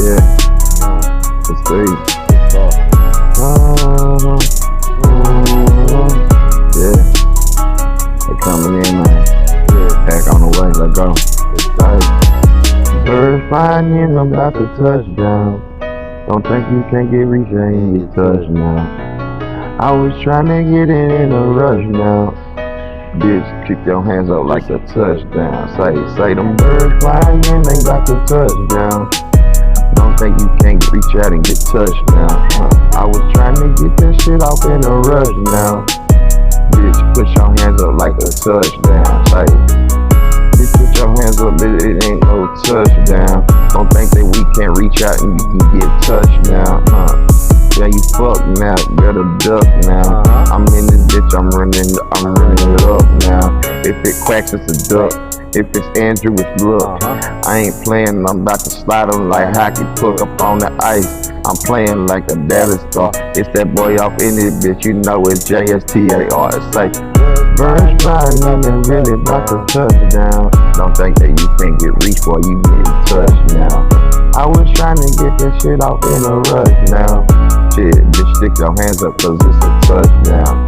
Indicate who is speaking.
Speaker 1: Yeah, the stage. Yeah, they coming in, man. Yeah, back on the way, let's go. Birds flying in, I'm about to touch down. Don't think you can get reached, I ain't get touched now. I was trying to get in a rush now. Bitch, kick your hands up like a touchdown. Say them birds flying in, they got the touchdown. Don't think you can't reach out and get touched now. I was trying to get that shit off in a rush now. Bitch, put your hands up like a touchdown. Say, bitch, put your hands up, bitch, it ain't no touchdown. Don't think that we can't reach out and you can get touched now. Yeah, you fucked now, better duck now. I'm in this bitch, I'm running it up now. If it quacks, it's a duck. If it's Andrew, it's luck. I ain't playing, I'm about to slide on like hockey puck up on the ice. I'm playing like a Dallas star. It's that boy off in this bitch, you know it's Jstarrdarealist. It's like, birds flying in and really about to touch down. Don't think that you can't get reached, boy, you getting touched now. I was trying to get that shit off in a rush now. Shit, bitch, stick your hands up cause it's a touchdown.